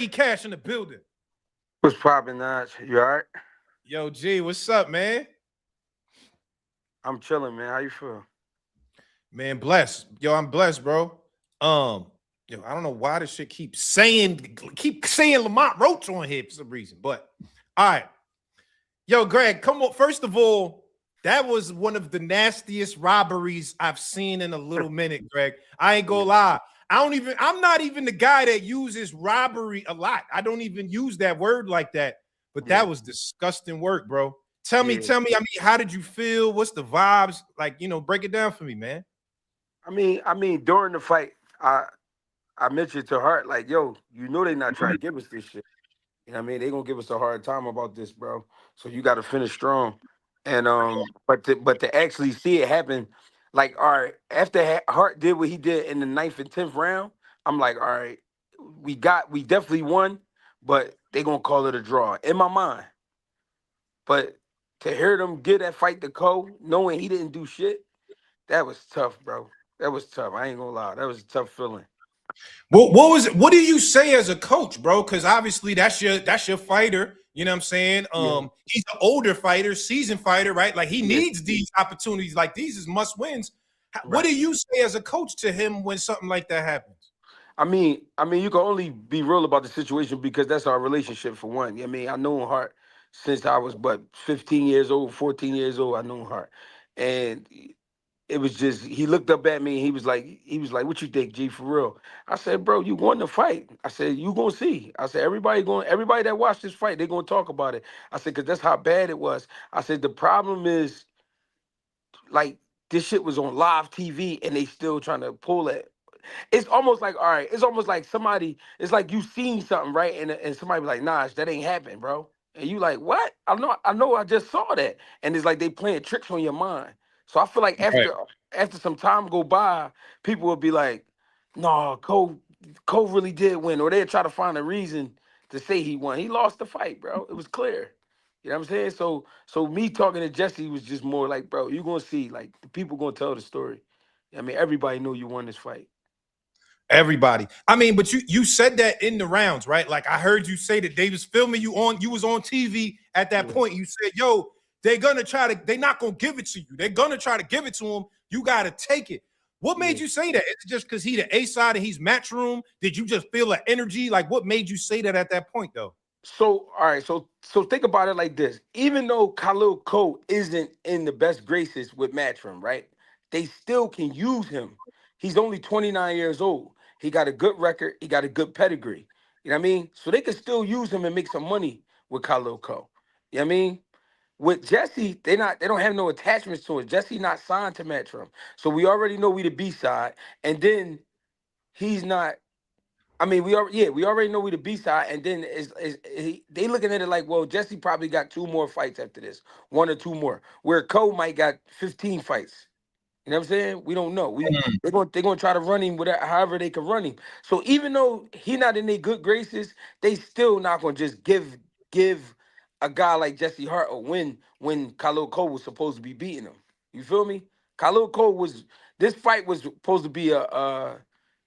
Cash in the building. What's poppin', Naji? You all right? Yo, G, what's up, man? I'm chilling, man. How you feel? Man, blessed. Yo, I'm blessed, bro. Um, I don't know why this shit keep saying Lamont Roach on here for some reason, but all right. Yo, Greg, come on. First of all, that was one of the nastiest robberies I've seen in a little minute, Greg. I ain't gonna Yeah. lie. I'm not even the guy that uses robbery a lot. I don't even use that word like that. But Yeah. that was disgusting work, bro. Tell me, Yeah. tell me, I mean, how did you feel? What's the vibes? Like, break it down for me, man. I mean, during the fight, I mentioned to Hart, like, yo, they not trying to give us this shit. You know what I mean? They gonna give us a hard time about this, bro. So you gotta finish strong. And but to actually see it happen, like, all right, after Hart did what he did in the ninth and 10th round, I'm like, all right, we definitely won, but they gonna call it a draw in my mind. But to hear them get that fight to Cole, knowing he didn't do shit, that was tough, bro. That was tough. I ain't gonna lie. That was a tough feeling. What was it? What do you say as a coach, bro? Because obviously that's your fighter. You know what I'm saying? Yeah, He's an older fighter, seasoned fighter, right? Like he yeah, needs these opportunities, like these is must wins. What right. do you say as a coach to him when something like that happens? I mean, you can only be real about the situation because that's our relationship for one. I mean, I known Hart since I was but 15 years old, 14 years old. I known Hart, and it was just he looked up at me and he was like, "What you think, G, for real?" I said, "Bro, you won the fight." I said, "You gonna see." I said, everybody that watched this fight, they gonna talk about it." I said, "Cause that's how bad it was." I said, "The problem is like this shit was on live TV and they still trying to pull it." It's almost like, all right, it's almost like somebody, it's like you seen something, right? And somebody be like, "Nah, that ain't happened, bro." And you like, "What?" I know, I just saw that. And it's like they playing tricks on your mind. So I feel like Right. after some time go by, people will be like, "No, Cole really did win," or they'll try to find a reason to say he won. He lost the fight, bro. It was clear. You know what I'm saying? So me talking to Jesse was just more like, bro, you gonna see, like the people gonna tell the story. I mean, everybody know you won this fight. Everybody. I mean, but you said that in the rounds, right? Like I heard you say that they was filming you was on TV at that Yeah. point. You said, "Yo, they're not gonna give it to you. They're gonna try to give it to him. You gotta take it." What made Yeah. you say that? Is it just because he the A side and he's Matchroom? Did you just feel the energy? Like what made you say that at that point though? So all right, so think about it like this. Even though Khalil Cole isn't in the best graces with Matchroom, right? They still can use him. He's only 29 years old. He got a good record. He got a good pedigree. You know what I mean? So they can still use him and make some money with Khalil Cole. You know what I mean? With Jesse, they don't have no attachments to it. Jesse not signed to Matchroom. So we already know we the B side. And then he's not. I mean, we already know we the B side, and then they looking at it like, well, Jesse probably got two more fights after this, one or two more. Where Cole might got 15 fights. You know what I'm saying? We don't know. They're gonna try to run him whatever however they can run him. So even though he not in their good graces, they still not gonna just give a guy like Jesse Hart a win when Khalil Cole was supposed to be beating him. You feel me? Khalil Cole was this fight was supposed to be a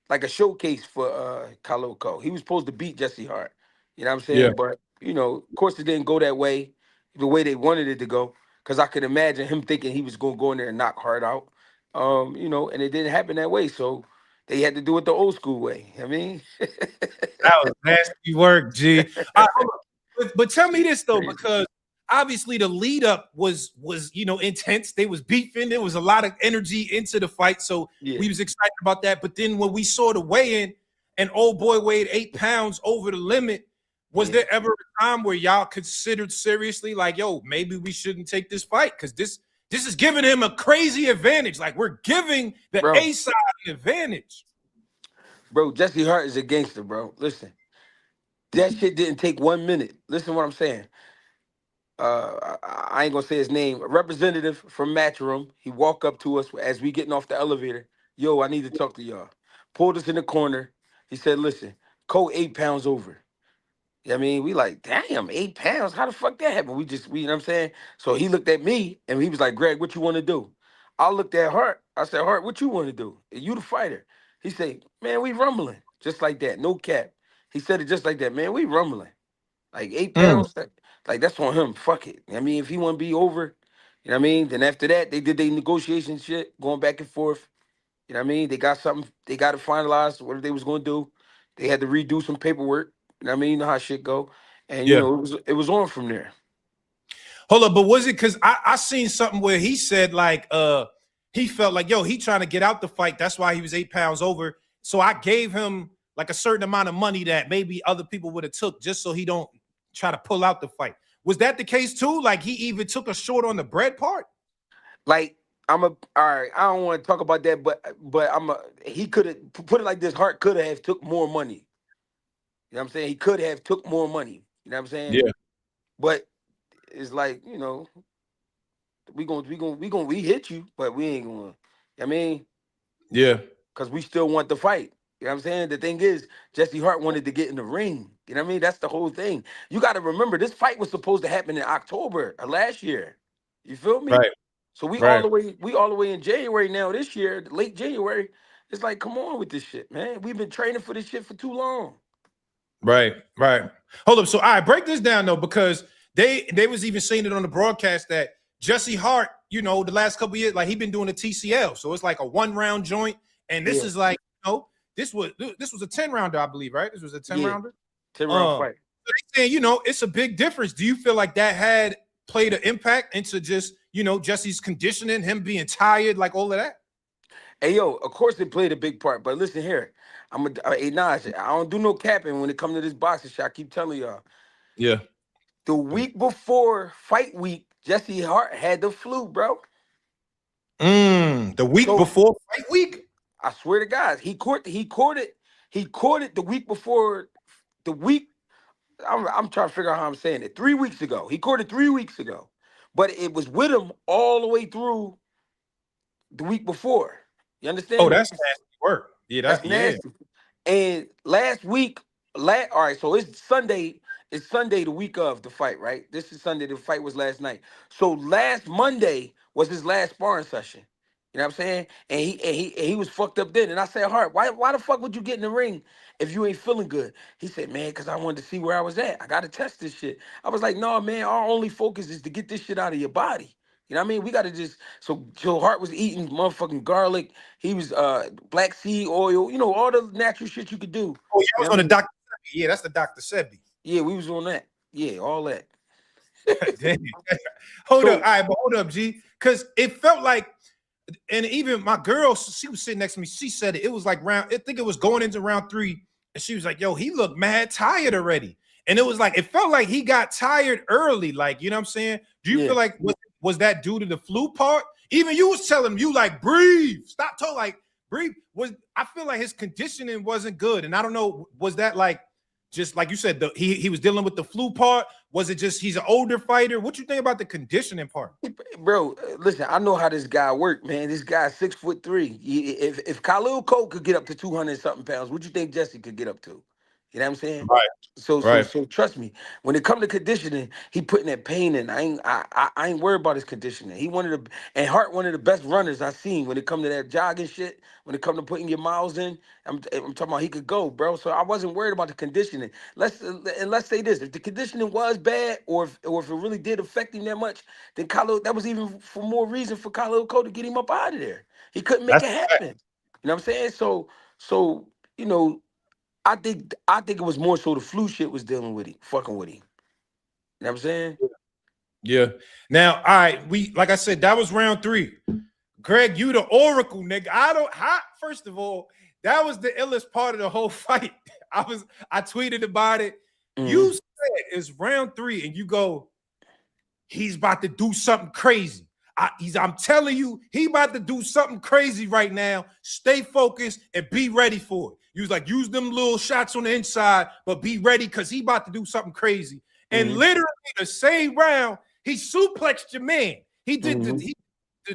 like a showcase for Khalil Cole. He was supposed to beat Jesse Hart. You know what I'm Yeah. saying? But of course, it didn't go that way, the way they wanted it to go. Because I could imagine him thinking he was gonna go in there and knock Hart out. And it didn't happen that way. So they had to do it the old school way. I mean, That was nasty work, G. Hold on. But tell me this though, crazy. because obviously the lead up was intense. They was beefing. There was a lot of energy into the fight, so Yeah, we was excited about that. But then when we saw the weigh in, and old boy weighed 8 pounds over the limit, was yeah, there ever a time where y'all considered seriously like, yo, maybe we shouldn't take this fight because this is giving him a crazy advantage. Like we're giving the bro, A side an advantage. bro. Jesse Hart is a gangster, bro. Listen, that shit didn't take 1 minute. Listen to what I'm saying. I ain't gonna say his name. A representative from Matchroom. He walked up to us as we getting off the elevator. Yo, I need to talk to y'all. Pulled us in the corner. He said, "Listen, Cole 8 pounds over." I mean, we like, damn, 8 pounds. How the fuck that happened? You know what I'm saying? So he looked at me and he was like, "Greg, what you want to do?" I looked at Hart. I said, "Hart, what you want to do? You the fighter." He said, "Man, we rumbling." Just like that. No cap. He said it just like that, man. We rumbling. Like 8 Mm, pounds, like that's on him. Fuck it. I mean, if he want to be over, you know what I mean? Then after that, they did their negotiation shit, going back and forth. You know what I mean? They got something, they got it finalized, what they was gonna do. They had to redo some paperwork. You know what I mean? You know how shit go. And you yeah. know, it was on from there. Hold up, but was it because I seen something where he said like he felt like he trying to get out the fight. That's why he was 8 pounds over. So I gave him like a certain amount of money that maybe other people would have took just so he don't try to pull out the fight. Was that the case too? Like he even took a short on the bread part? Like all right, I don't want to talk about that, but he could have put it like this, Hart could have took more money. You know what I'm saying? He could have took more money. You know what I'm saying? Yeah, But it's like, we hit you, but we ain't gonna. I mean, yeah, because we still want the fight. You know what I'm saying? The thing is, Jesse Hart wanted to get in the ring. You know what I mean? That's the whole thing. You got to remember, this fight was supposed to happen in October of last year. You feel me? right, So right, we all the way in January now. This year, late January. It's like, come on with this shit, man. We've been training for this shit for too long. right. Hold up. So I break this down though, because they was even saying it on the broadcast that Jesse Hart, the last couple of years, like he been doing the TCL. So it's like a 1 round joint. And this Yeah, is like, this was a 10 rounder, I believe, right? This was a 10 yeah. rounder. 10 round fight. So they saying, it's a big difference. Do you feel like that had played an impact into just, Jesse's conditioning, him being tired, like all of that? Hey yo, of course it played a big part, but listen here, hey Naji, I don't do no capping when it comes to this boxing shit. I keep telling y'all. Yeah. The week before fight week, Jesse Hart had the flu, bro. The week So before fight week? I swear to God, he caught it the week before the week. I'm trying to figure out how I'm saying it. 3 weeks ago, he caught it 3 weeks ago, but it was with him all the way through the week before. You Oh, understand? that's nasty work. That's Yeah. nasty. And last week, all right, so it's Sunday. It's Sunday, the week of the fight, right? This is Sunday. The fight was last night. So last Monday was his last sparring session. You know what I'm saying? And he was fucked up then. And I said, Hart, why the fuck would you get in the ring if you ain't feeling good? He said, man, because I wanted to see where I was at. I gotta test this shit. I was like, no, man, our only focus is to get this shit out of your body. You know what I mean? We gotta just so Hart was eating motherfucking garlic. He was black seed oil, all the natural shit you could do. Oh, yeah, I You was know on what the I mean? Dr. Sebi. Yeah, that's the Dr. Sebi. Yeah, we was on that. Yeah, all that. Damn. Hold up. All So right, but hold up, G. Because it felt like, and even my girl, she was sitting next to me. She said it was like I think it was going into round 3. And she was like, yo, he looked mad tired already. And it was like, it felt like he got tired early. Like, you know what I'm saying? Do you yeah. feel like, was that due to the flu part? Even you was telling him, you like, breathe. Stop talking, like, breathe. I feel like his conditioning wasn't good. And I don't know, was that like, just like you said, he was dealing with the flu part? Was it just he's an older fighter? What you think about the conditioning part? Bro, listen, I know how this guy worked, man. This guy's 6'3". If Khalil Cole could get up to 200 something pounds, what you think Jesse could get up to? You know what I'm saying? Right, So so right. so trust me, when it comes to conditioning, he putting that pain in. I ain't worried about his conditioning. He one of the and Hart one of the best runners I seen when it come to that jogging shit. When it come to putting your miles in, I'm talking about he could go, bro. So I wasn't worried about the conditioning. Let's say this: if the conditioning was bad, or if it really did affect him that much, then Khalil, that was even for more reason for Khalil Cole to get him up out of there. He couldn't make That's it happen. You know what I'm saying? So you know. I think it was more so the flu shit was dealing with him, fucking with him. You know what I'm saying? yeah. Now, all right, like I said, that was round 3. Greg, you the oracle, nigga. First of all, that was the illest part of the whole fight. I tweeted about it. You Hmm. said it's round 3, and you go, he's about to do something crazy. I'm telling you, he about to do something crazy right now. Stay focused and be ready for it. You was like, use them little shots on the inside, but be ready because he about to do something crazy. And Hmm. literally the same round, he suplexed your man. He did Hmm.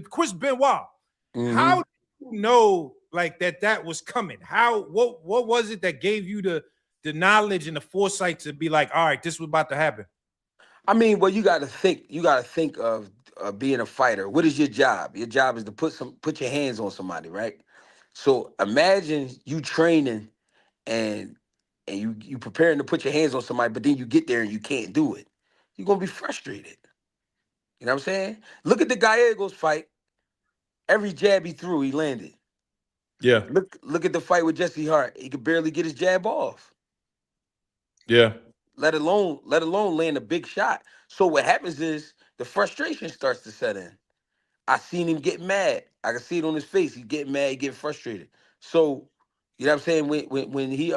Chris Benoit. How Hmm. do you know like that was coming? What was it that gave you the knowledge and the foresight to be like, all right, this was about to happen? I mean, well, you got to think. You got to think of being a fighter. What is your job? Your job is to put your hands on somebody, right? So imagine you training and and you preparing to put your hands on somebody, but then you get there and you can't do it, you're gonna be frustrated. You know what I'm saying? Look at the Gallegos fight. Every jab he threw, he landed. Yeah. Look at the fight with Jessie Hart. He could barely get his jab off. Yeah. Let alone land a big shot. So what happens is the frustration starts to set in. I seen him get mad. I can see it on his face. He getting mad, he getting frustrated. So, you know what I'm saying? When he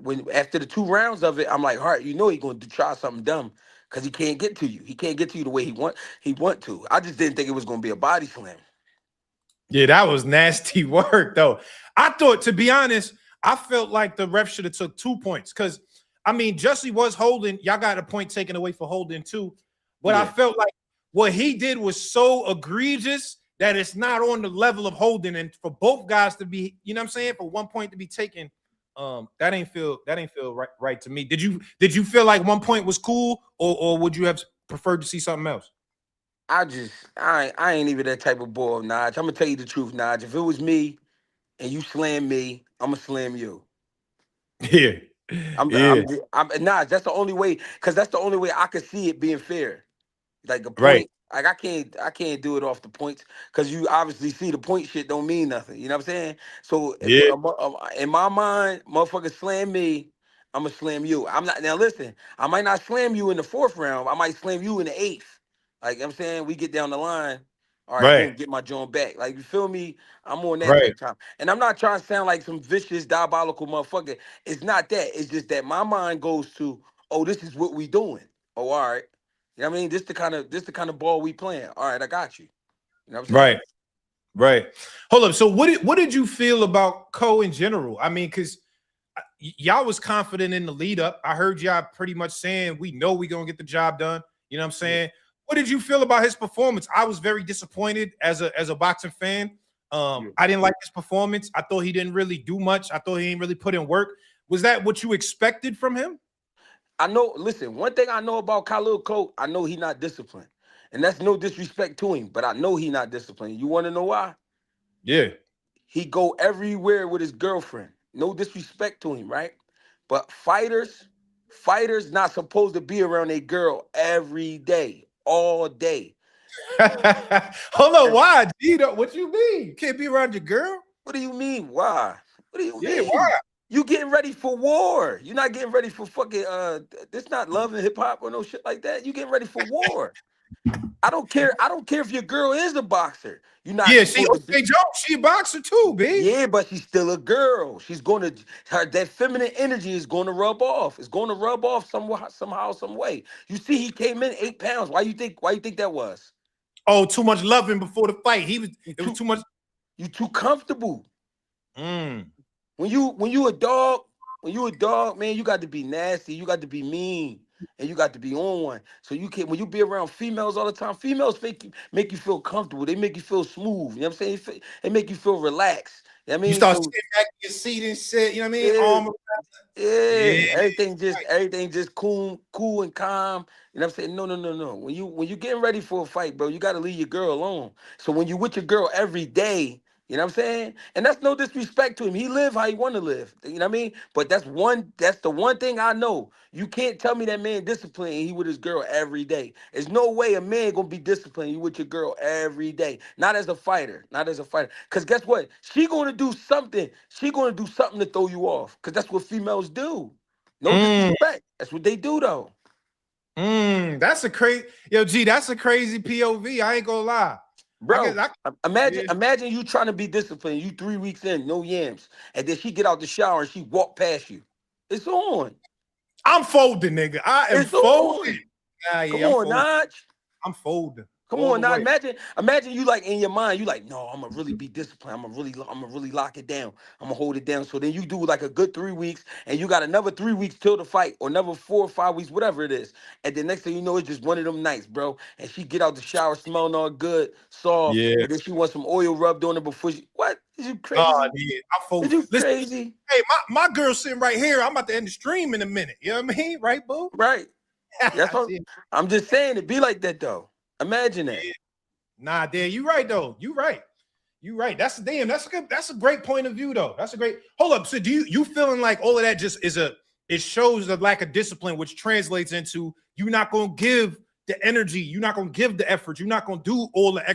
when after the 2 rounds of it, I'm like, Hart, you know he gonna try something dumb because he can't get to you. He can't get to you the way he want to. I just didn't think it was gonna be a body slam. Yeah, that was nasty work, though. I thought, to be honest, I felt like the ref should have took 2 points because, I mean, Jesse was holding. Y'all got a point taken away for holding too, but I Yeah. felt like what he did was so egregious that it's not on the level of holding, and for both guys to be, you know what I'm saying, for 1 point to be taken, that ain't feel right to me. Did you feel like 1 point was cool, or would you have preferred to see something else? I ain't even that type of boy, Naj. I'm gonna tell you the truth, Naj. If it was me and you slam me, I'm gonna slam you. Yeah, I'm yeah, I'm I'm Naj. That's the only way, because that's the only way I could see it being fair. Like a right, point, like I can't do it off the points because you obviously see the point shit don't mean nothing. You know what I'm saying? So if yeah, in my mind, motherfucker slam me, I'm gonna slam you. I'm not now. Listen, I might not slam you in the 4th round. I might slam you in the 8th. Like I'm saying, we get down the line. All right, right, boom, get my joint back. Like you feel me? I'm on that right, type of time. And I'm not trying to sound like some vicious, diabolical motherfucker. It's not that. It's just that my mind goes to, oh, this is what we doing. Oh, all right. You know what I mean? This the kind of ball we playing. All right, I got you. You know what I'm saying? right. Right. Hold up. So what did you feel about Cole in general? I mean, because y'all was confident in the lead up. I heard y'all pretty much saying we know we're gonna get the job done. You know what I'm Yeah. saying? What did you feel about his performance? I was very disappointed as a boxing fan. Yeah. I didn't like his performance. I thought he didn't really do much. I thought he didn't really put in work. Was that what you expected from him? I know, listen, one thing I know about Khalil Coke, I know he not disciplined. And that's no disrespect to him, but I know he not disciplined. You want to know why? Yeah. He go everywhere with his girlfriend. No disrespect to him, right? But fighters not supposed to be around a girl every day, all day. Hold on, why? Gino, what you mean? You can't be around your girl? What do you mean? Why? What do you Yeah, mean? why? You getting ready for war. You're not getting ready for fucking this not love and hip hop or no shit like that. You getting ready for war. I don't care if your girl is a boxer. You're not Yeah, she supposed to be. okay, Joe. She a boxer too, B. Yeah, but she's still a girl. She's gonna her that feminine energy is gonna rub off. It's gonna rub off somehow, some way. You see, he came in 8 pounds. Why you think that was? Oh, too much loving before the fight. You It was too too much. you too comfortable. Mm, When you a dog, man, you got to be nasty, you got to be mean, and you got to be on one. So you can when you be around females all the time, females make you feel comfortable. They make you feel smooth. You know what I'm saying? They make you feel relaxed. You know what I you mean? start So sitting back in your seat and shit. You know what I mean? yeah, Yeah, yeah, everything just cool and calm. You know what I'm saying? No, no, no, no. When you getting ready for a fight, bro, you gotta leave your girl alone. So when you with your girl every day, you know what I'm saying? And that's no disrespect to him. He live how he want to live. You know what I mean? But that's the one thing I know. You can't tell me that man disciplined and he with his girl every day. There's no way a man gonna be disciplined. You with your girl every day. Not as a fighter. Not as a fighter. Cause guess what? She gonna do something. She gonna do something to throw you off. Cause that's what females do. No mm, disrespect. That's what they do though. that's a crazy yo, G. That's a crazy POV. I ain't gonna lie. I guess Bro, I imagine yeah. imagine you trying to be disciplined. You 3 weeks in, no yams, and then she get out the shower and she walk past you. It's on. I'm folding, nigga. I am It's folding. on. Ah, Come yeah, I'm on, folding. Notch. I'm folding Come all on the now. way. Imagine you like in your mind, you like, no, I'm gonna really be disciplined. I'm gonna really lock it down. I'm gonna hold it down. So then you do like a good 3 weeks, and you got another 3 weeks till the fight, or another 4 or 5 weeks, whatever it is. And the next thing you know, it's just one of them nights, bro. And she get out the shower smelling all good, soft, Yeah. and then she wants some oil rubbed on her before she. What? Is you Oh, crazy? yeah. I Is fold. you Listen, crazy? hey, my girl's sitting right here. I'm about to end the stream in a minute. You know what I mean? Right, boo? Right. That's I what see. I'm just saying. It be like that though. Imagine that. Nah, Dan, you right though. You right. You right. That's a great point of view though. That's a great. Hold up. So do you feeling like all of that just it shows the lack of discipline, which translates into you not gonna give the energy, you're not gonna give the effort, you're not gonna do all the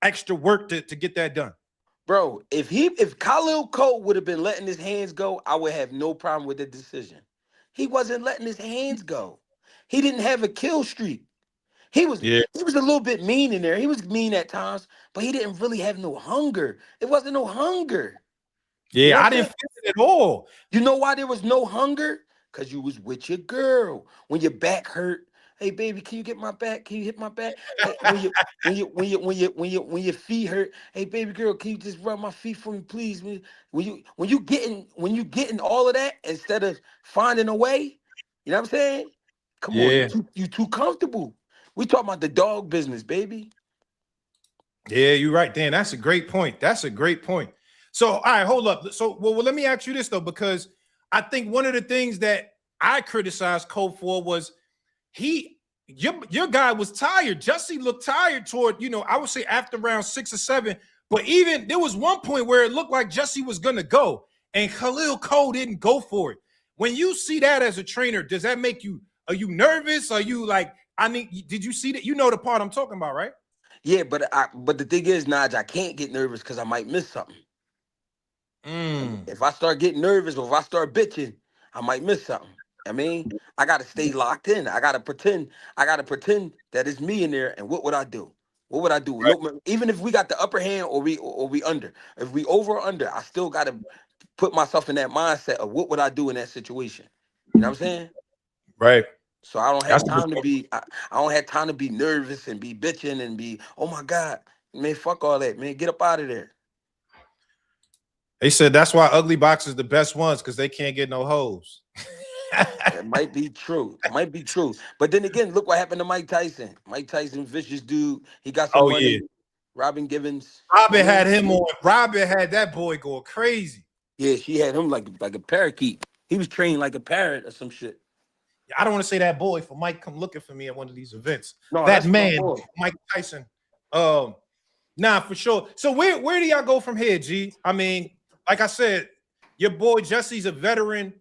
extra work to get that done. Bro, if Khalil Cole would have been letting his hands go, I would have no problem with the decision. He wasn't letting his hands go. He didn't have a kill streak. He was Yeah. he was a little bit mean in there. He was mean at times, but he didn't really have no hunger. It wasn't no hunger. You know Yeah, what I I'm didn't saying? feel it at all. You know why there was no hunger? Because you was with your girl. When your back hurt, hey baby, can you get my back? Can you hit my back? Hey, when your feet hurt, hey baby girl, can you just rub my feet for me, please? When you getting all of that instead of finding a way, you know what I'm saying? Come on, Yeah. you too comfortable. We talking about the dog business, baby. Yeah, you're right, Dan. That's a great point. That's a great point. So, all right, hold up. So, well, let me ask you this though, because I think one of the things that I criticized Cole for was your guy was tired. Jesse looked tired toward, I would say after round 6 or 7. But even there was one point where it looked like Jesse was gonna go, and Khalil Cole didn't go for it. When you see that as a trainer, does that make you? Are you nervous? Are you like? Did you see that? You know the part I'm talking about, right? Yeah, but the thing is, Naj, I can't get nervous because I might miss something. Mm. If I start getting nervous or if I start bitching, I might miss something. I mean, I gotta stay locked in. I gotta pretend. I gotta pretend that it's me in there. And what would I do? What would I do? Right. No, even if we got the upper hand or we under. If we over or under, I still gotta put myself in that mindset of what would I do in that situation. You know what I'm saying? Right. So I don't have That's a good time to point. be. I don't have time to be nervous and be bitching and be. Oh my God, man, fuck all that, man. Get up out of there. They said that's why ugly boxers the best ones because they can't get no hoes. It might be true. Might be true. But then again, look what happened to Mike Tyson. Mike Tyson, vicious dude. He got some Oh yeah. money. Robin Givens. I Robin had mean, him on. Robin had that boy going crazy. yeah, she had him like a parakeet. He was trained like a parrot or some shit. I don't want to say that boy for Mike come looking for me at one of these events. No, That that's my man, boy. Mike Tyson. Nah, for sure. So where do y'all go from here, G? I mean, like I said, your boy Jesse's a veteran.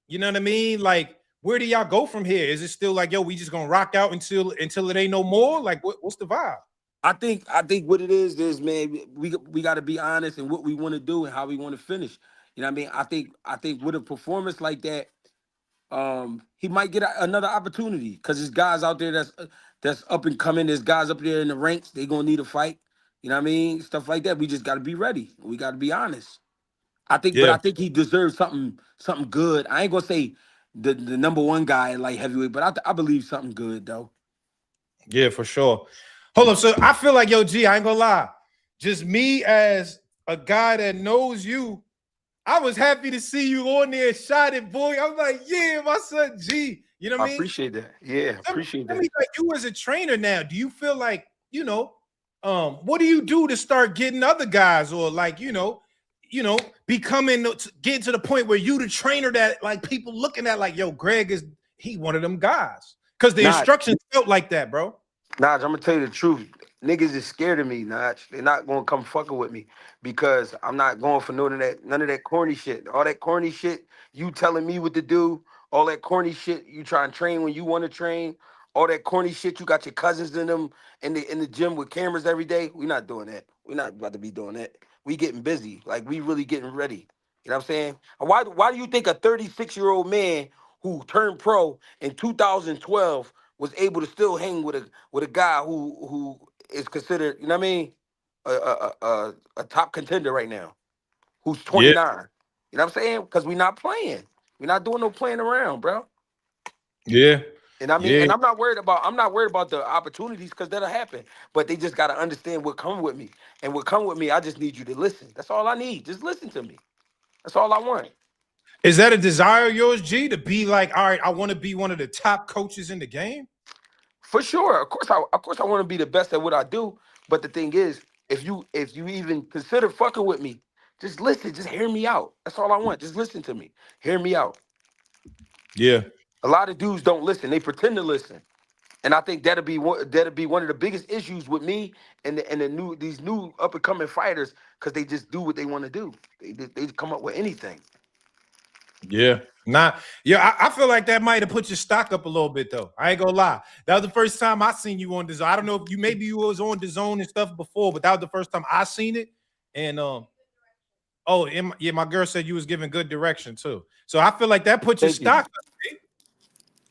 You know what I mean? Like, where do y'all go from here? Is it still like, yo, we just gonna rock out until it ain't no more? Like, what's the vibe? I think what it is man, we got to be honest in what we want to do and how we want to finish. You know what I mean? I think with a performance like that, he might get another opportunity because there's guys out there that's up and coming. There's guys up there in the ranks. They gonna need a fight. You know what I mean? Stuff like that. We just got to be ready. We got to be honest. But Yeah, I think he deserves something good. I ain't gonna say the number one guy in light heavyweight, but I believe something good though. yeah, for sure. Hold up. So I feel like, yo, G, I ain't gonna lie. Just me as a guy that knows you, I was happy to see you on there, shot it, boy. I'm like, yeah, my son G. You know what I I mean? appreciate that. Yeah, Tell me, appreciate tell that. me, like, you as a trainer now, do you feel like, what do you do to start getting other guys or like, becoming getting to the point where you the trainer that like people looking at like, yo, Greg is he one of them guys? Because the Nah, instructions felt like that, bro. Naj, I'm gonna tell you the truth. Niggas is scared of me, Naj. They're not gonna come fucking with me because I'm not going for none of that corny shit. All that corny shit, you telling me what to do, all that corny shit, you try and train when you want to train, all that corny shit, you got your cousins in them in the gym with cameras every day. We not doing that. We not about to be doing that. We getting busy. Like we really getting ready. You know what I'm saying? And why do you think a 36-year-old man who turned pro in 2012 was able to still hang with a guy who is considered, you know what I mean, a top contender right now, who's Yeah, 29. You know what I'm saying? Because we're not playing. We're not doing no playing around, bro. yeah, And I mean, yeah. and I'm not worried about the opportunities because that'll happen. But they just gotta understand what come with me. And what come with me, I just need you to listen. That's all I need. Just listen to me. That's all I want. Is that a desire of yours, G, to be like, all right, I want to be one of the top coaches in the game? For sure. Of course I want to be the best at what I do. But the thing is, if you even consider fucking with me, just listen, just hear me out. That's all I want. Just listen to me. Hear me out. Yeah, A lot of dudes don't listen. They pretend to listen. And I think that'll be one of the biggest issues with me and these new up and coming fighters, because they just do what they want to do. They come up with anything. Yeah. Not yeah, I feel like that might have put your stock up a little bit though. I ain't gonna lie. That was the first time I seen you on DAZN. I don't know if you was on DAZN and stuff before, but that was the first time I seen it. And oh, yeah, my girl said you was giving good direction too. So I feel like that put your Thank you. stock up.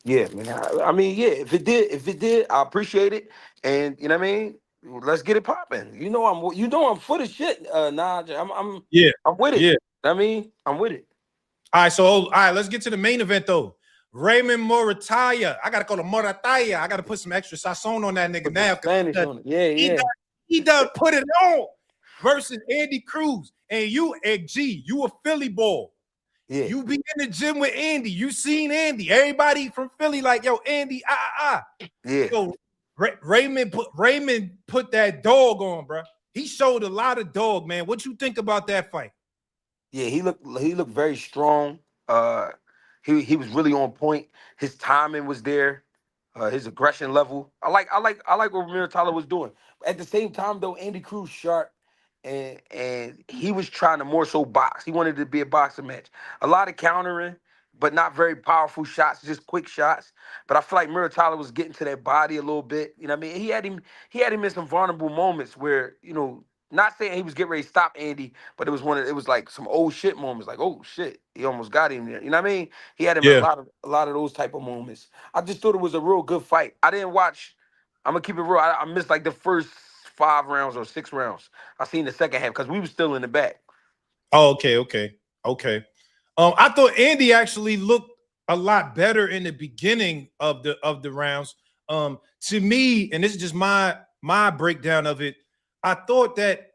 Yeah, man. I mean, yeah. If it did, I appreciate it. And you know what I mean. Let's get it popping. I'm for the shit. Naji. Yeah, I'm with it. yeah. I mean, I'm with it. All right, so let's get to the main event though. Raymond Morataya. I gotta call him Morataya. I gotta put some extra sazon on that nigga Put now. the Spanish on it. Yeah, yeah. He done put it on versus Andy Cruz. And you, G, you a Philly boy. Yeah. You be in the gym with Andy. You seen Andy. Everybody from Philly like, yo, Andy, Yeah. Yo, Raymond put that dog on, bro. He showed a lot of dog, man. What you think about that fight? Yeah, he looked very strong. He was really on point. His timing was there. His aggression level. I like what Morataya was doing. At the same time, though, Andy Cruz sharp, and he was trying to more so box. He wanted it to be a boxing match. A lot of countering, but not very powerful shots, just quick shots. But I feel like Morataya was getting to that body a little bit. You know what I mean? He had him in some vulnerable moments where, not saying he was getting ready to stop Andy, but it was like some old shit moments, like, oh shit, he almost got him there. You know what I mean? He had him in Yeah. a lot of those type of moments. I just thought it was a real good fight. I didn't watch. I'm gonna keep it real. I missed like the first 5 rounds or 6 rounds. I seen the second half because we were still in the back. Oh, okay. I thought Andy actually looked a lot better in the beginning of the rounds. To me, and this is just my breakdown of it, I thought that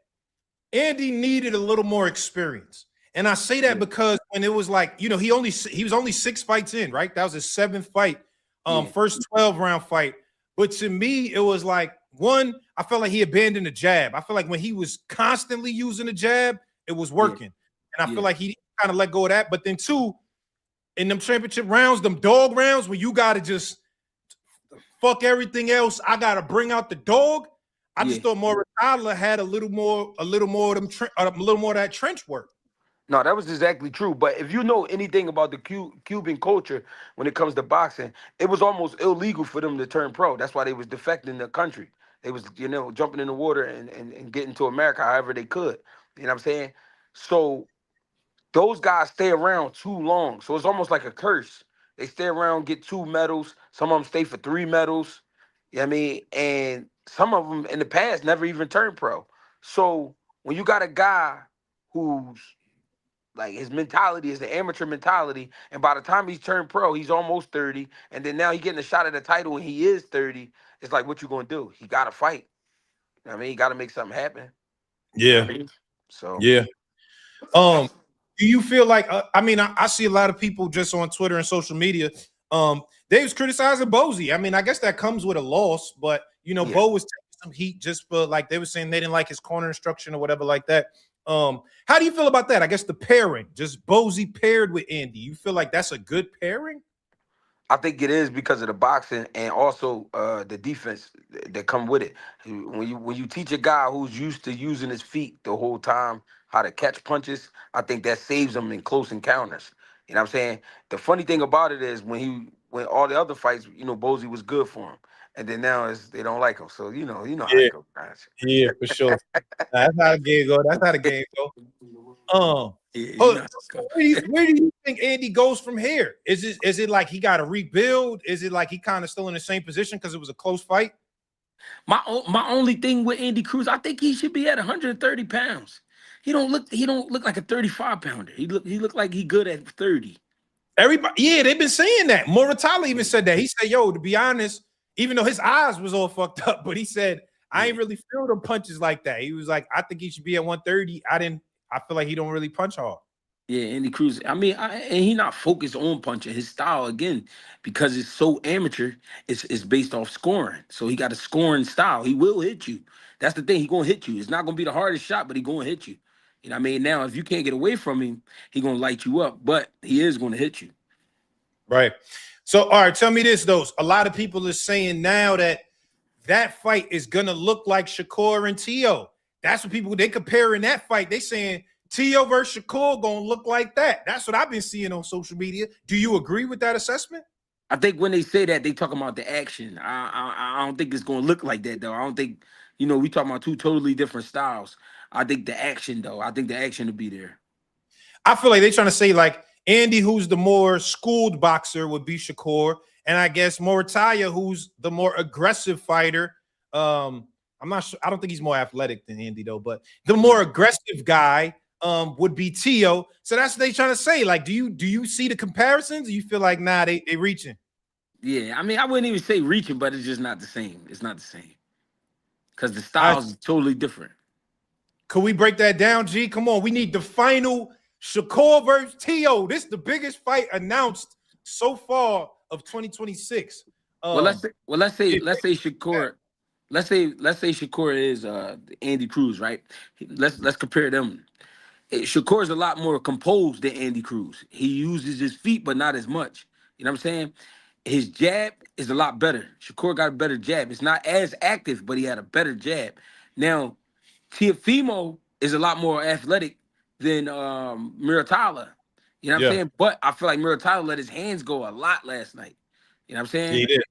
Andy needed a little more experience. And I say that because when it was like, he was only 6 fights in, right? That was his 7th fight, first 12-round fight. But to me, it was like, one, I felt like he abandoned the jab. I feel like when he was constantly using the jab, it was working. And I feel like he kind of let go of that. But then 2, in them championship rounds, them dog rounds, where you got to just fuck everything else, I got to bring out the dog. I just thought Morataya had a little more of that trench work. No, that was exactly true. But if you know anything about the Cuban culture when it comes to boxing, it was almost illegal for them to turn pro. That's why they was defecting the country. They was, jumping in the water and getting to America however they could. You know what I'm saying? So those guys stay around too long. So it's almost like a curse. They stay around, get 2 medals. Some of them stay for 3 medals. You know what I mean? And some of them in the past never even turned pro. So when you got a guy who's like, his mentality is the amateur mentality, and by the time he's turned pro, he's almost 30, and then now he's getting a shot at the title and he is 30, it's like, what you gonna do? He gotta fight. You know what I mean? He gotta make something happen. Yeah. You know what I mean? So yeah. Do you feel like I see a lot of people just on Twitter and social media. They was criticizing Bozy. I mean, I guess that comes with a loss, but Bo was taking some heat just for, like, they were saying they didn't like his corner instruction or whatever like that. How do you feel about that? I guess the pairing, just Bozy paired with Andy. You feel like that's a good pairing? I think it is because of the boxing and also the defense that come with it. When you teach a guy who's used to using his feet the whole time how to catch punches, I think that saves him in close encounters. You know what I'm saying? The funny thing about it is when all the other fights, Bozy was good for him, and then now they don't like him. So you know how it goes. Yeah, for sure. That's how the game go. That's how the game go. Where do you think Andy goes from here? Is it like he got to rebuild? Is it like he kind of still in the same position because it was a close fight? My only thing with Andy Cruz, I think he should be at 130 pounds. He don't look like a 35-pounder. He look like he good at 30. Everybody, they've been saying that. Morataya even said that. He said, yo, to be honest, even though his eyes was all fucked up, but he said, I ain't really feel them punches like that. He was like, I think he should be at 130. I feel like he don't really punch hard. Yeah, Andy Cruz. I mean, and he not focused on punching. His style, again, because it's so amateur, it's based off scoring. So he got a scoring style. He will hit you. That's the thing. He gonna hit you. It's not gonna be the hardest shot, but he gonna hit you. You know what I mean? Now, if you can't get away from him, he gonna light you up, but he is gonna hit you. Right. So, all right, tell me this, though. A lot of people are saying now that fight is going to look like Shakur and Teo. That's what they comparing that fight. They saying Teo versus Shakur going to look like that. That's what I've been seeing on social media. Do you agree with that assessment? I think when they say that, they talking about the action. I don't think it's going to look like that, though. I don't think, we talking about two totally different styles. I think the action, though. I think the action will be there. I feel like they're trying to say, like, Andy, who's the more schooled boxer, would be Shakur. And I guess Morataya, who's the more aggressive fighter. I'm not sure. I don't think he's more athletic than Andy, though. But the more aggressive guy would be Teo. So that's what they're trying to say. Like, do you see the comparisons? Or you feel like, nah, they reaching? Yeah, I mean, I wouldn't even say reaching, but it's just not the same. It's not the same. Because the styles are totally different. Could we break that down, G? Come on. We need the final Shakur versus Teo. This is the biggest fight announced so far of 2026. Let's say Shakur. Let's say Shakur is Andy Cruz, right? Let's compare them. Shakur is a lot more composed than Andy Cruz. He uses his feet, but not as much. You know what I'm saying? His jab is a lot better. Shakur got a better jab. It's not as active, but he had a better jab. Now, Teofimo is a lot more athletic than Morataya. You know what I'm saying? But I feel like Morataya let his hands go a lot last night. You know what I'm saying? Yeah, he did.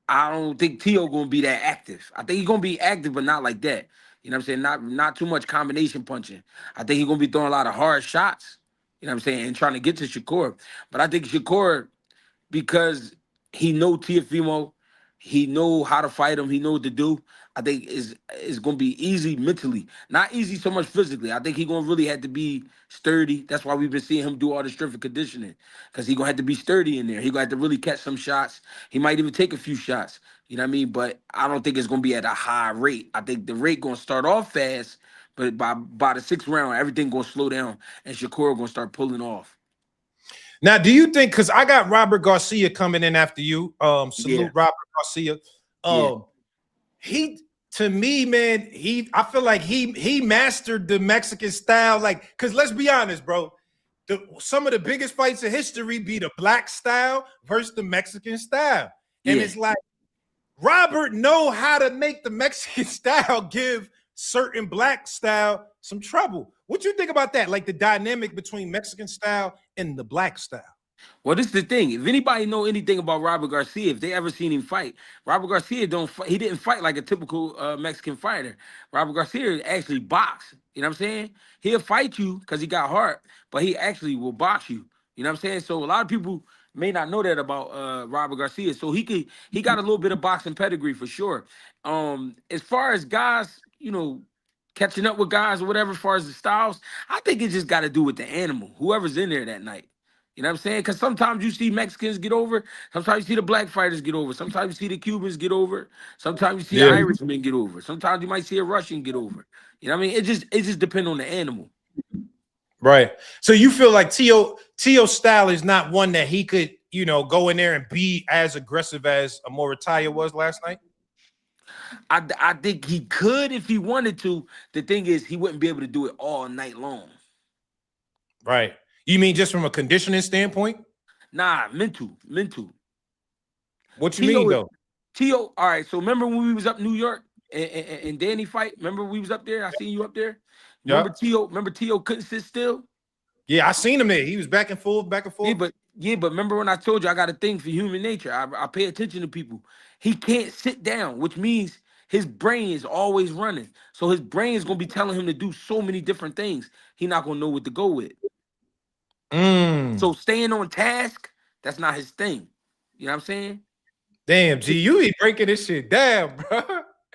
I don't think Teo gonna be that active. I think he's gonna be active, but not like that. You know what I'm saying? Not too much combination punching. I think he's gonna be throwing a lot of hard shots. You know what I'm saying? And trying to get to Shakur. But I think Shakur, because he know Teofimo, he know how to fight him, he know what to do. I think is gonna be easy mentally, not easy so much physically. I think he gonna really have to be sturdy. That's why we've been seeing him do all the strength and conditioning, because he gonna have to be sturdy in there. He gonna have to really catch some shots. He might even take a few shots. You know what I mean? But I don't think it's gonna be at a high rate. I think the rate gonna start off fast, but by the sixth round, everything gonna slow down, and Shakur gonna start pulling off. Now, do you think, because I got Robert Garcia coming in after you, salute Robert Garcia. He, to me, man, I feel like he mastered the Mexican style. Like, because let's be honest, bro, some of the biggest fights in history be the black style versus the Mexican style. And it's like, Robert know how to make the Mexican style give certain black style some trouble. What you think about that? Like the dynamic between Mexican style and the black style? Well, this is the thing. If anybody know anything about Robert Garcia, if they ever seen him fight, Robert Garcia he didn't fight like a typical Mexican fighter. Robert Garcia actually boxed. You know what I'm saying? He'll fight you because he got heart, but he actually will box you. You know what I'm saying? So a lot of people may not know that about Robert Garcia. So he got a little bit of boxing pedigree for sure. As far as guys, catching up with guys or whatever, as far as the styles, I think it just got to do with the animal, whoever's in there that night. You know what I'm saying? Because sometimes you see Mexicans get over. Sometimes you see the black fighters get over. Sometimes you see the Cubans get over. Sometimes you see an Irishman get over. Sometimes you might see a Russian get over. You know what I mean? It just depends on the animal. Right. So you feel like Teo's style is not one that he could, go in there and be as aggressive as a Morataya was last night? I think he could if he wanted to. The thing is, he wouldn't be able to do it all night long. Right. You mean just from a conditioning standpoint? Nah, mental. What you mean though? Teo, all right. So remember when we was up New York and Danny fight? Remember we was up there? I seen you up there. Remember Teo couldn't sit still? Yeah, I seen him there. He was back and forth. Yeah, but remember when I told you I got a thing for human nature? I pay attention to people. He can't sit down, which means his brain is always running. So his brain is gonna be telling him to do so many different things. He's not gonna know what to go with. So staying on task, that's not his thing. You know what I'm saying? Damn, G, you be breaking this shit down, bro.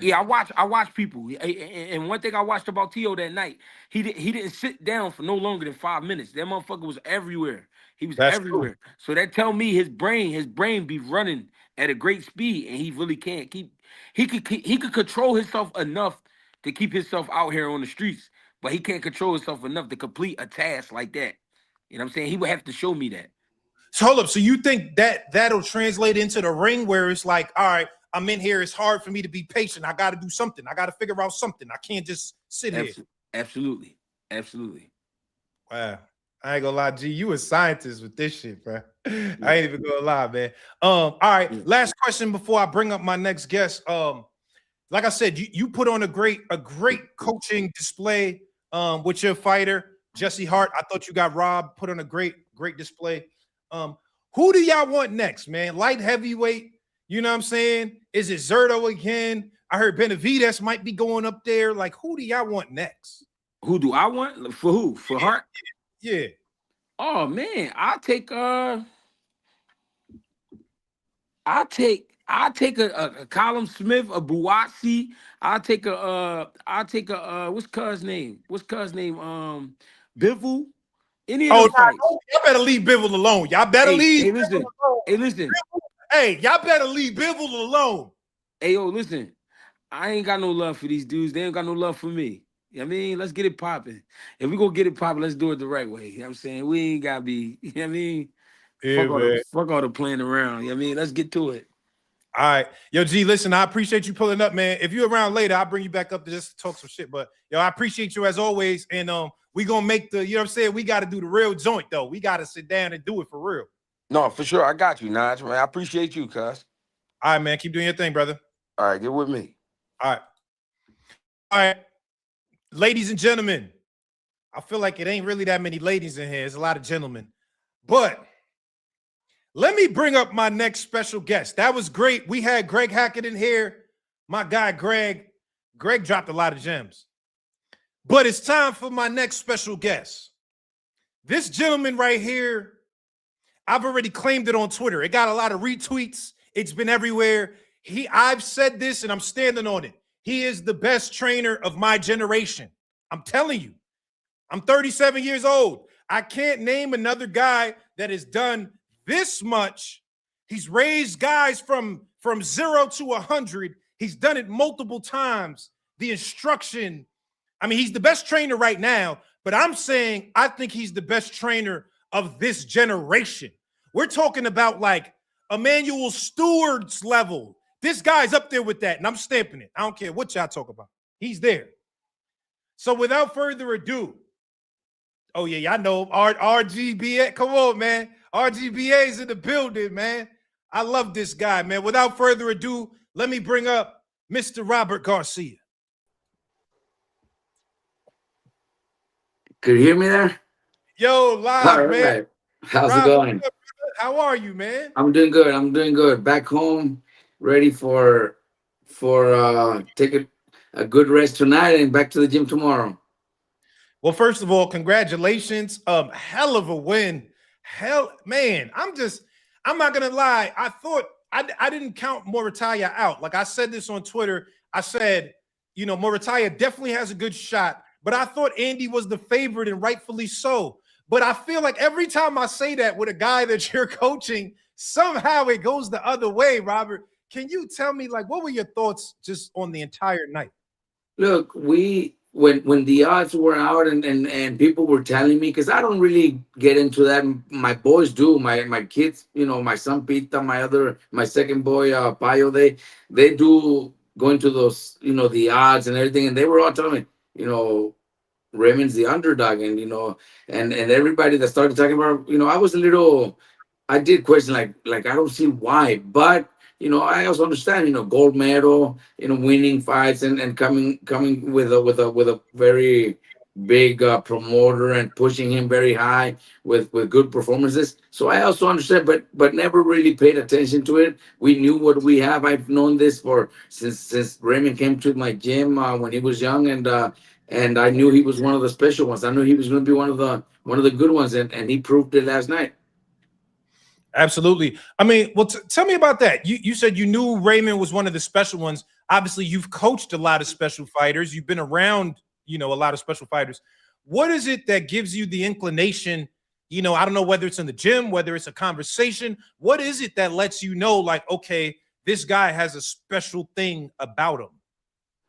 Yeah, I watch people. And one thing I watched about Teo that night, he didn't sit down for no longer than 5 minutes. That motherfucker was everywhere. He was everywhere. Cool. So that tell me his brain be running at a great speed, and he really can't keep. He could control himself enough to keep himself out here on the streets, but he can't control himself enough to complete a task like that. You know what I'm saying? He would have to show me that. So hold up. So you think that'll translate into the ring where it's like, all right, I'm in here. It's hard for me to be patient. I got to do something. I got to figure out something. I can't just sit here. Absolutely. Wow. I ain't gonna lie, G. You a scientist with this shit, bro. I ain't even gonna lie, man. All right. Last question before I bring up my next guest. Like I said, you put on a great coaching display with your fighter, Jessie Hart. I thought you got robbed, put on a great display. Um, who do y'all want next, man? Light heavyweight, you know what I'm saying? Is it Zerto again? I heard Benavidez might be going up there. Like, who do y'all want next? Who do I want? For who? For Hart? Yeah. Oh man, I'll take a Colin Smith, a Buatsi. I'll take a what's Cuz name? Bivol. Any of Oh, them nah, fights. y'all better leave Bivol alone. Y'all better Hey, leave hey, Bivol listen. alone. Hey, listen. Hey, y'all better leave Bivol alone. Hey, yo, listen. I ain't got no love for these dudes. They ain't got no love for me. You know what I mean? Let's get it popping. If we gonna get it popping, let's do it the right way. You know what I'm saying? We ain't gotta be, you know what I mean? Yeah, man. Fuck all the playing around. You know what I mean? Let's get to it. All right. Yo, G, listen, I appreciate you pulling up, man. If you're around later, I'll bring you back up to just talk some shit. But yo, I appreciate you as always. And we gonna make the, you know what I'm saying? We gotta do the real joint though. We gotta sit down and do it for real. No, for sure. I got you, Naj, man. I appreciate you, cuz. All right, man. Keep doing your thing, brother. All right, get with me. All right. All right. Ladies and gentlemen, I feel like it ain't really that many ladies in here. There's a lot of gentlemen. But let me bring up my next special guest. That was great. We had Greg Hackett in here. My guy, Greg. Greg dropped a lot of gems. But it's time for my next special guest. This gentleman right here, I've already claimed it on Twitter. It got a lot of retweets. It's been everywhere. I've said this and I'm standing on it. He is the best trainer of my generation. I'm telling you. I'm 37 years old. I can't name another guy that has done this much. He's raised guys from 0 to 100. He's done it multiple times. The instruction, I mean, he's the best trainer right now, but I'm saying I think he's the best trainer of this generation. We're talking about like Emmanuel Stewart's level. This guy's up there with that, and I'm stamping it. I don't care what y'all talk about. He's there. So without further ado, oh yeah, y'all know RGBA. Come on, man. RGBA's in the building, man. I love this guy, man. Without further ado, let me bring up Mr. Robert Garcia. Could you hear me there? Yo, live, All man. right. How's it Rob, what's going? up, brother? How are you, man? I'm doing good. I'm doing good. Back home, ready for take a good rest tonight and back to the gym tomorrow. Well, first of all, congratulations. Hell of a win. Hell, man, I'm not gonna lie. I thought I didn't count Morataya out. Like I said this on Twitter. I said, Morataya definitely has a good shot, but I thought Andy was the favorite and rightfully so. But I feel like every time I say that with a guy that you're coaching, somehow it goes the other way, Robert. Can you tell me, like, what were your thoughts just on the entire night? Look, we when the odds were out and people were telling me because I don't really get into that. My boys do. My kids, my son Pita, my second boy Payo, they do go into those the odds and everything, and they were all telling me Raymond's the underdog, and and everybody that started talking about, I was a little, I did question like I don't see why, but I also understand, gold medal, winning fights and coming with a very big promoter and pushing him very high with good performances. So I also understand, but never really paid attention to it. We knew what we have. I've known this for since Raymond came to my gym when he was young, and I knew he was one of the special ones. I knew he was going to be one of the good ones, and he proved it last night. Absolutely. I mean, well, tell me about that. You said you knew Raymond was one of the special ones. Obviously, you've coached a lot of special fighters. You've been around, a lot of special fighters. What is it that gives you the inclination? I don't know whether it's in the gym, whether it's a conversation. What is it that lets you know, like, okay, this guy has a special thing about him?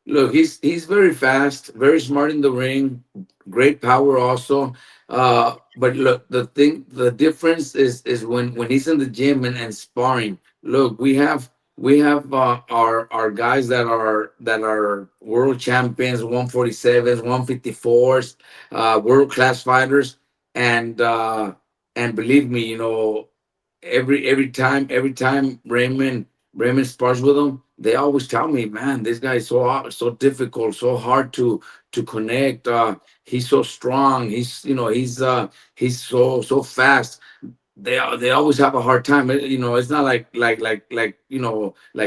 Look, he's very fast, very smart in the ring, great power also. But look, the difference is when he's in the gym and sparring. Look, we have our guys that are world champions, 147s, 154s, world class fighters, and believe me, every time Raymond spars with him, they always tell me, man, this guy is so difficult, so hard to connect. He's so strong. He's so fast. They always have a hard time. It's not like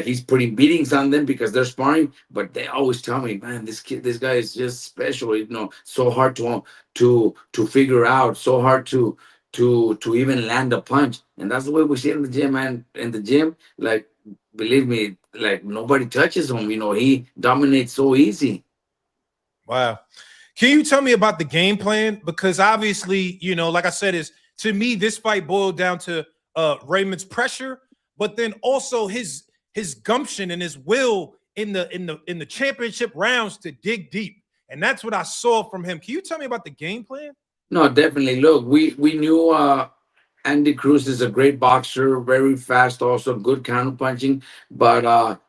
he's putting beatings on them because they're sparring, but they always tell me, man, this guy is just special. So hard to figure out, so hard to even land a punch, and that's the way we see it in the gym, man. In the gym, like, believe me, like, nobody touches him. He dominates so easy. Wow. Can you tell me about the game plan? Because obviously, like I said, is to me, this fight boiled down to Raymond's pressure, but then also his gumption and his will in the championship rounds to dig deep. And that's what I saw from him. Can you tell me about the game plan? No, definitely. Look, we knew Andy Cruz is a great boxer, very fast, also good counter punching. But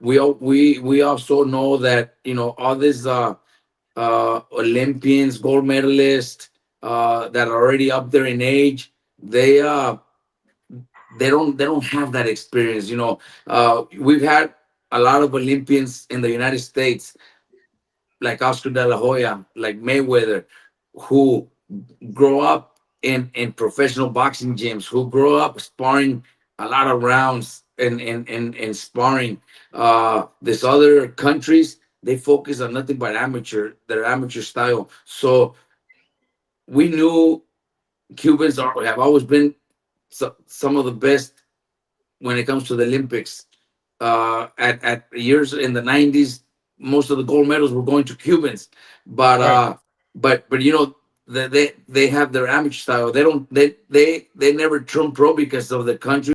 we also know that all these Olympians, gold medalists that are already up there in age, they don't have that experience. We've had a lot of Olympians in the United States, like Oscar De La Hoya, like Mayweather, who grow up in professional boxing gyms, who grow up sparring a lot of rounds in sparring. These other countries, they focus on nothing but their amateur style. So we knew have always been some of the best when it comes to the Olympics. At years in the 90s, most of the gold medals were going to Cubans, but Right. but they have their amateur style. They don't they never turn pro because of the country